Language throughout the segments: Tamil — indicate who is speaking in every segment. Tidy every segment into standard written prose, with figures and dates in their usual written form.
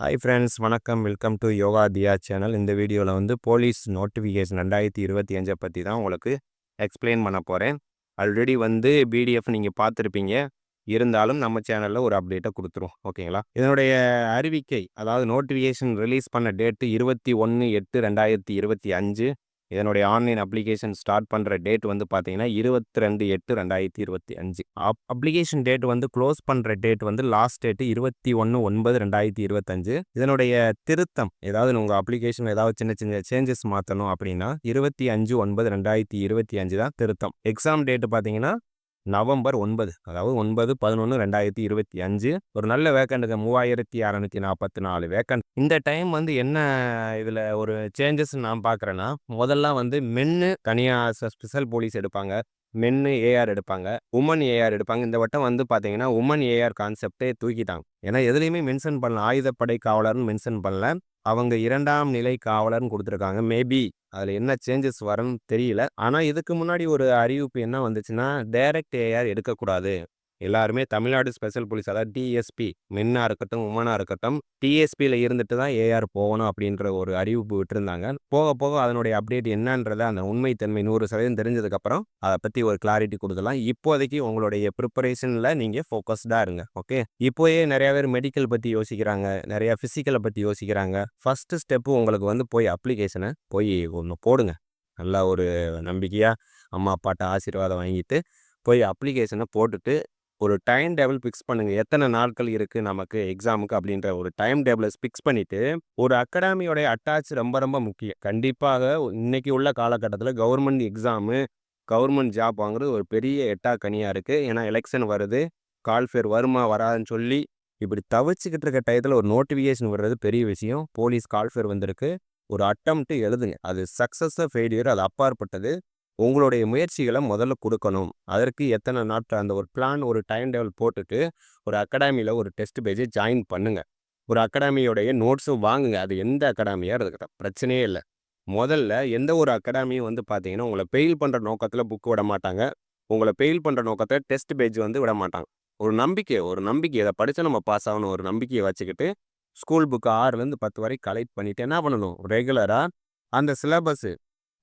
Speaker 1: ஹாய் ஃப்ரெண்ட்ஸ், வணக்கம். Welcome to yoga Thiya channel. இந்த வீடியோவில் வந்து போலீஸ் நோட்டிஃபிகேஷன் 2025 பற்றி தான் உங்களுக்கு எக்ஸ்பிளைன் பண்ண போகிறேன். ஆல்ரெடி வந்து பிடிஎஃப் நீங்கள் பார்த்துருப்பீங்க. இருந்தாலும் நம்ம சேனலில் ஒரு அப்டேட்டை கொடுத்துரும். ஓகேங்களா? இதனுடைய அறிவிக்கை, அதாவது நோட்டிஃபிகேஷன் ரிலீஸ் பண்ண டேட்டு 21/8/2025. இதனுடைய ஆன்லைன் அப்ளிகேஷன் ஸ்டார்ட் பண்ணுற டேட் வந்து பார்த்தீங்கன்னா 22/8/2025. அப்ளிகேஷன் டேட் வந்து க்ளோஸ் பண்ணுற டேட் வந்து லாஸ்ட் டேட்டு 21/9/2025. இதனுடைய திருத்தம், ஏதாவது உங்கள் அப்ளிகேஷன் ஏதாவது சின்ன சின்ன சேஞ்சஸ் மாற்றணும் அப்படின்னா 25/9/2025 தான் திருத்தம். எக்ஸாம் டேட்டு பார்த்தீங்கன்னா நவம்பர் 9, அதாவது 9/11/2025. ஒரு நல்ல வேக்கண்ட்டுங்க, 3644 வேக்கண்ட். இந்த டைம் வந்து என்ன இதில் ஒரு சேஞ்சஸ் நான் பார்க்குறேன்னா, முதல்லாம் வந்து மென்னு தனியாக ஸ்பெஷல் போலீஸ் எடுப்பாங்க, மென்னு ஏஆர் எடுப்பாங்க, உமன் ஏஆர் எடுப்பாங்க. இந்த வட்டம் வந்து பார்த்தீங்கன்னா உமன் ஏஆர் கான்செப்டே தூக்கிட்டாங்க. ஏன்னா எதுலேயுமே மென்ஷன் பண்ணல, ஆயுதப்படை காவலர்னு மென்ஷன் பண்ணல, அவங்க 2ஆம் நிலை காவலர்னு கொடுத்துருக்காங்க. மேபி அதில் என்ன சேஞ்சஸ் வரும்னு தெரியல. ஆனால் இதுக்கு முன்னாடி ஒரு அறிவிப்பு என்ன வந்துச்சுன்னா, டைரக்ட் ஏஆர் எடுக்கக்கூடாது. எல்லாருமே தமிழ்நாடு ஸ்பெஷல் போலீஸ், அதாவது டிஎஸ்பி, மென்னா இருக்கட்டும் உமனாக இருக்கட்டும், டிஎஸ்பியில் இருந்துட்டு தான் ஏஆர் போகணும் அப்படின்ற ஒரு அறிவிப்பு விட்டுருந்தாங்க. போக போக அதனுடைய அப்டேட் என்னன்றதை, அந்த உண்மைத்தன்மை 100% தெரிஞ்சதுக்கப்புறம் அதை பற்றி ஒரு கிளாரிட்டி கொடுக்கலாம். இப்போதைக்கு உங்களுடைய ப்ரிப்பரேஷனில் நீங்கள் ஃபோக்கஸ்டாக இருங்க. ஓகே, இப்போயே நிறையா பேர் மெடிக்கல் பற்றி யோசிக்கிறாங்க, நிறையா ஃபிசிக்கலை பற்றி யோசிக்கிறாங்க. ஃபஸ்ட்டு ஸ்டெப்பு உங்களுக்கு வந்து போய் அப்ளிகேஷனை போய் ஒன்று போடுங்க. நல்லா ஒரு நம்பிக்கையாக அம்மா அப்பாட்ட ஆசீர்வாதம் வாங்கிட்டு போய் அப்ளிகேஷனை போட்டுட்டு ஒரு டைம் டேபிள் ஃபிக்ஸ் பண்ணுங்க. எத்தனை நாட்கள் இருக்குது நமக்கு எக்ஸாமுக்கு அப்படின்ற ஒரு டைம் டேபிளை ஃபிக்ஸ் பண்ணிவிட்டு, ஒரு அகாடமியோடைய அட்டாச் ரொம்ப ரொம்ப முக்கியம். கண்டிப்பாக இன்னைக்கு உள்ள காலகட்டத்தில் கவர்மெண்ட் எக்ஸாமு, கவர்மெண்ட் ஜாப் வாங்குறது ஒரு பெரிய எட்டாக்கனியாக இருக்குது. ஏன்னா எலெக்ஷன் வருது, கால்ஃபேர் வருமா வராதுன்னு சொல்லி இப்படி தவிச்சுக்கிட்டு இருக்க டயத்தில் ஒரு நோட்டிஃபிகேஷன் வர்றது பெரிய விஷயம். போலீஸ் கால்ஃபேர் வந்திருக்கு. ஒரு அட்டம்ப்ட் எழுதுங்க. அது சக்ஸஸ் ஃபெயிலியர் அது அப்பாற்பட்டது. உங்களுடைய முயற்சிகளை முதல்ல கொடுக்கணும். அதற்கு எத்தனை நாட்கள் அந்த ஒரு பிளான், ஒரு டைம் டேபிள் போட்டுட்டு ஒரு அகாடமியில் ஒரு டெஸ்ட் பேஜை ஜாயின் பண்ணுங்க. ஒரு அகாடமியோடைய நோட்ஸும் வாங்குங்க. அது எந்த அகாடமியாக இருக்கட்டும், பிரச்சனையே இல்லை. முதல்ல எந்த ஒரு அகாடமியும் வந்து பார்த்தீங்கன்னா உங்களை பெயில் பண்ணுற நோக்கத்தில் புக் விட மாட்டாங்க. உங்களை பெயில் பண்ணுற நோக்கத்தில் டெஸ்ட் பேஜ் வந்து விட மாட்டாங்க. ஒரு நம்பிக்கை இதை படித்தா நம்ம பாஸ் ஆகணும் ஒரு நம்பிக்கையை வச்சுக்கிட்டு ஸ்கூல் புக்கு 6லேருந்து 10 வரை கலெக்ட் பண்ணிவிட்டு என்ன பண்ணணும், ரெகுலராக அந்த சிலபஸ்ஸு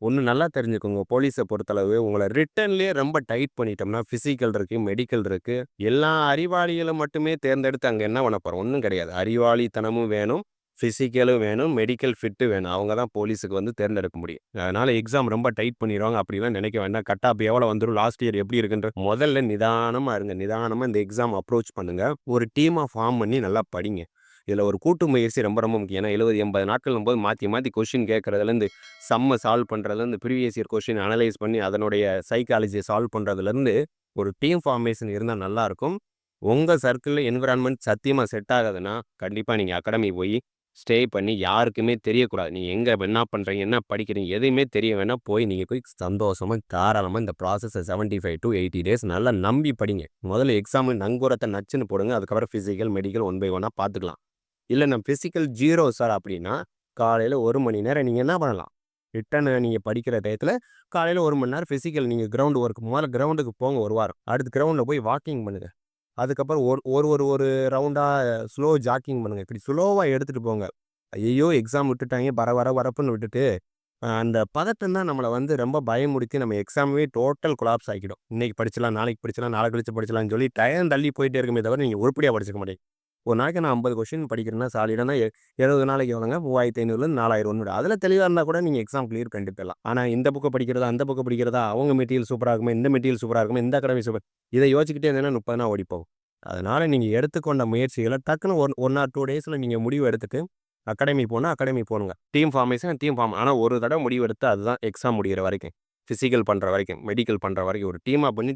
Speaker 1: ஒன்று நல்லா தெரிஞ்சுக்கோங்க. போலீஸை பொறுத்தளவு உங்களை ரிட்டன்லேயே ரொம்ப டைட் பண்ணிட்டோம்னா, ஃபிசிக்கல் இருக்குது, மெடிக்கல் இருக்குது, எல்லா அறிவாளிகளும் மட்டுமே தேர்ந்தெடுத்து அங்கே என்ன பண்ண போகிறோம், ஒன்றும் கிடையாது. அறிவாளித்தனமும் வேணும், ஃபிசிக்கலும் வேணும், மெடிக்கல் ஃபிட்டு வேணும். அவங்க தான் போலீஸுக்கு வந்து தேர்ந்தெடுக்க முடியும். அதனால் எக்ஸாம் ரொம்ப டைட் பண்ணிடுவாங்க அப்படிலாம் நினைக்க வேண்டாம். கட் ஆஃப் எவ்வளோ வந்துடும், லாஸ்ட் இயர் எப்படி இருக்குன்ற முதல்ல நிதானமாக இருங்க. நிதானமாக இந்த எக்ஸாம் அப்ரோச் பண்ணுங்கள். ஒரு டீமாக ஃபார்ம் பண்ணி நல்லா படிங்க. இதில் ஒரு கூட்டு முயற்சி ரொம்ப ரொம்ப முக்கியம். ஏன்னா 70-80 நாட்கள் போது மாற்றி மாற்றி கொஸ்டின் கேட்குறதுலேருந்து, சம்மை சால்வ் பண்ணுறதுலேருந்து, ப்ரீவியஸ் இயர் கொஸ்டின் அனலைஸ் பண்ணி அதனுடைய சைக்காலஜியை சால்வ் பண்ணுறதுலேருந்து ஒரு டீம் ஃபார்மேஷன் இருந்தால் நல்லாயிருக்கும். உங்கள் சர்க்கிளில் என்விரான்மெண்ட் சத்தியமாக செட் ஆகாதுன்னா கண்டிப்பாக நீங்கள் அகாடமி போய் ஸ்டே பண்ணி யாருக்குமே தெரியக்கூடாது. நீங்கள் எங்கே என்ன பண்ணுறீங்க, என்ன படிக்கிறீங்க, எதுவுமே தெரிய வேணால் நீங்கள் போய் சந்தோஷமாக தாராளமாக இந்த ப்ராசஸை 75 to 80 டேஸ் நல்லா நம்பி படிங்க. முதல்ல எக்ஸாமு நங்கூரத்தை நச்சுன்னு போடுங்க. அதுக்கப்புறம் ஃபிசிக்கல் மெடிக்கல் 1 by 1 பார்த்துக்கலாம். இல்லை நான் ஃபிசிக்கல் 0 சார் அப்படின்னா, காலையில் 1 மணி நேரம் நீங்கள் என்ன பண்ணலாம், ரிட்டனை நீங்கள் படிக்கிற டயத்தில் காலையில் 1 மணி நேரம் ஃபிசிக்கல் நீங்கள் கிரவுண்ட் ஒர்க், முதல்ல கிரவுண்டுக்கு போங்க ஒரு வாரம். அடுத்து கிரவுண்டில் போய் வாக்கிங் பண்ணுங்கள். அதுக்கப்புறம் ஒரு ஒரு ஒரு ஒரு ரவுண்டாக ஸ்லோ ஜாக்கிங் பண்ணுங்கள். இப்படி ஸ்லோவாக எடுத்துகிட்டு போங்க. ஐயோ எக்ஸாம் விட்டுட்டாங்க வரப்புன்னு விட்டுட்டு அந்த பதட்டம் தான் நம்மளை வந்து ரொம்ப பயமுடுத்தி நம்ம எக்ஸாமே டோட்டல் கொலாப்ஸ் ஆக்கிடும். இன்றைக்கி படிச்சலாம், நாளைக்கு படிச்சலாம், நாளை கழிச்சு படிச்சலாம்னு சொல்லி டயம் தள்ளி போயிட்டே இருக்குமே தவிர நீங்கள் உருப்படியாக படிச்சுக்க மாட்டீங்க. ஒரு நாளைக்கு நான் 50 கொஸ்டின் படிக்கிறேன்னா சாலிடானா 70 நாளைக்கு எவ்வளோங்க, 3500லேருந்து 4000 ஒன்று. அதில் தெளிவாக இருந்தால் கூட நீங்கள் எக்ஸாம் கிளியர் பண்ணிட்டு போயிடலாம். ஆனால் இந்த புக்கை படிக்கிறதா, அந்த புக்கை படிக்கிறதா, அவங்க மெட்டீரியல் சூப்பராக இருக்குமே, இந்த மெட்டீரியல் சூப்பராக இருக்குமே, இந்த அகாடமி சூப்பர், இதை யோசிச்சுக்கிட்டே இருந்தேன்னா 30 நாள் ஓடிப்போகும். அதனால் நீங்கள் எடுத்துக்கொண்ட முயற்சிகளை டக்குன்னு 1 or 2 டேஸில் நீங்கள் முடிவு எடுத்துட்டு அகாடமி போகணுங்க. Team formation, team form. ஆனால் ஒரு தடவை முடிவு எடுத்து அதுதான் எக்ஸாம் முடிகிற வரைக்கும், ஃபிசிக்கல் பண்ணுற வரைக்கும், மெடிக்கல் பண்ணுற வரைக்கும் ஒரு டீமாக பண்ணி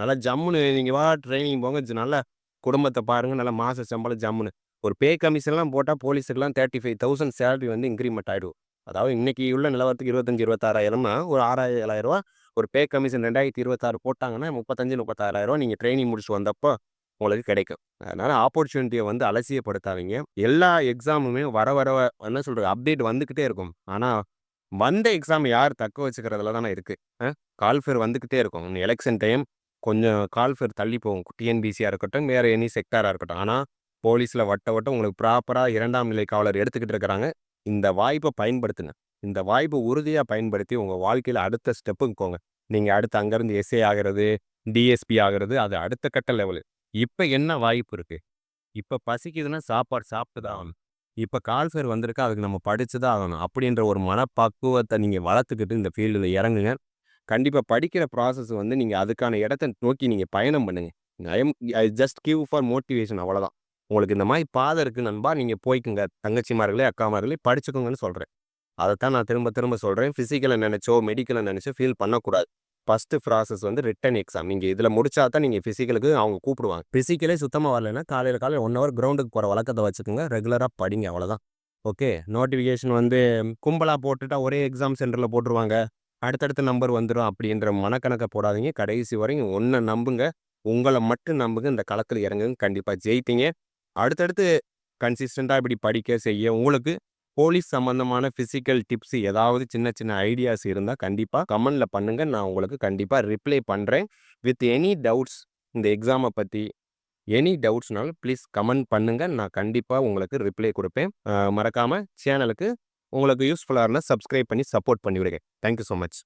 Speaker 1: நல்லா ஜம்முன்னு நீங்கள் ட்ரைனிங் போங்க. நல்லா குடும்பத்தை பாருங்கள், நல்லா மாத சம்பளம் ஜம்முன்னு. ஒரு பே கமிஷன்லாம் போட்டால் போலீஸுக்கெல்லாம் 35,000 சேலரி வந்து இன்க்ரிமெண்ட் ஆகிடும். அதாவது இன்றைக்கி உள்ள நிலவரத்துக்கு 25-26,000னா ஒரு 6,000 ரூபா ஒரு பே கமிஷன் 2026 போட்டாங்கன்னா 35-36,000 நீங்கள் ட்ரைனிங் முடிச்சு வந்தப்போ உங்களுக்கு கிடைக்கும். அதனால் ஆப்பர்ச்சுனிட்டியை வந்து அலட்சியப்படுத்தாதீங்க. எல்லா எக்ஸாமுமே வர வர என்ன சொல்கிறது, அப்டேட் வந்துக்கிட்டே இருக்கும். ஆனால் வந்த எக்ஸாம் யார் தக்க வச்சுக்கிறதுல தானே இருக்குது. கால்ஃபேர் வந்துக்கிட்டே இருக்கும். எலெக்ஷன் டைம் கொஞ்சம் கால்ஃபேர் தள்ளி போகும். டிஎன்பிசியாக இருக்கட்டும், வேறு எனி செக்டாராக இருக்கட்டும். ஆனால் போலீஸில் வட்ட வட்டம் உங்களுக்கு ப்ராப்பராக 2ஆம் நிலை காவலர் எடுத்துக்கிட்டு இருக்கிறாங்க. இந்த வாய்ப்பை பயன்படுத்துங்க. இந்த வாய்ப்பை உறுதியாக பயன்படுத்தி உங்கள் வாழ்க்கையில் அடுத்த ஸ்டெப்புக்கு போங்க. நீங்கள் அடுத்து அங்கேருந்து எஸ்ஏ ஆகிறது, டிஎஸ்பி ஆகிறது, அது அடுத்த கட்ட லெவலு. இப்போ என்ன வாய்ப்பு இருக்குது? இப்போ பசிக்குதுன்னா சாப்பாடு சாப்பிட்டு தான் ஆகணும். இப்போ கால்ஃபேர் வந்திருக்கு, அதுக்கு நம்ம படிச்சு தான் ஆகணும். அப்படின்ற ஒரு மனப்பக்குவத்தை நீங்கள் வளர்த்துக்கிட்டு இந்த ஃபீல்டில் இறங்குங்க. கண்டிப்பாக படிக்கிற ப்ராசஸ் வந்து நீங்கள் அதுக்கான இடத்த நோக்கி நீங்கள் பயணம் பண்ணுங்க. I just give for motivation, அவ்வளோதான். உங்களுக்கு இந்த மாதிரி பாதை இருக்குது நண்பா, நீங்கள் போய்க்குங்க. தங்கச்சிமார்களே, அக்காமார்களே படிச்சுக்கோங்கன்னு சொல்கிறேன். அதைத்தான் நான் திரும்ப திரும்ப சொல்கிறேன். ஃபிசிக்கலை நினச்சோ மெடிக்கலை நினச்சோ ஃபீல் பண்ணக்கூடாது. ஃபஸ்ட்டு ப்ராசஸ் வந்து ரிட்டன் எக்ஸாம். நீங்கள் இதில் முடிச்சா தான் நீங்கள் ஃபிசிக்கலுக்கு அவங்க கூப்பிடுவாங்க. ஃபிசிக்கலே சுத்தமாக வரலைன்னா காலையில் 1 ஹவர் கிரவுண்டுக்கு போகிற வழக்கத்தை வச்சுக்கோங்க. ரெகுலராக படிங்க, அவ்வளோதான். ஓகே. நோட்டிஃபிகேஷன் வந்து கும்பலாக போட்டுட்டா ஒரே எக்ஸாம் சென்டரில் போட்டுருவாங்க. அடுத்தடுத்த நம்பர் வந்துடும் அப்படின்ற மனக்கணக்கை போடாதீங்க. கடைசி வரையும் ஒன்றை நம்புங்க. உங்களை மட்டும் நம்புங்க. இந்த களத்தில் இறங்குங்க. கண்டிப்பாக ஜெயிப்பீங்க. அடுத்தடுத்து கன்சிஸ்டண்ட்டாக இப்படி படிக்க செய்ய உங்களுக்கு போலீஸ் சம்பந்தமான ஃபிசிக்கல் டிப்ஸ் ஏதாவது சின்ன சின்ன ஐடியாஸ் இருந்தால் கண்டிப்பாக கமெண்டில் பண்ணுங்கள். நான் உங்களுக்கு கண்டிப்பாக ரிப்ளை பண்ணுறேன். வித் எனி டவுட்ஸ், இந்த எக்ஸாமை பற்றி எனி டவுட்ஸ்னாலும் ப்ளீஸ் கமெண்ட் பண்ணுங்கள். நான் கண்டிப்பாக உங்களுக்கு ரிப்ளை கொடுப்பேன். மறக்காமல் சேனலுக்கு உங்களுக்கு யூஸ்ஃபுல்லாக இருந்தால் சப்ஸ்கிரைப் பண்ணி சப்போர்ட் பண்ணி விடுங்க. Thank you so much.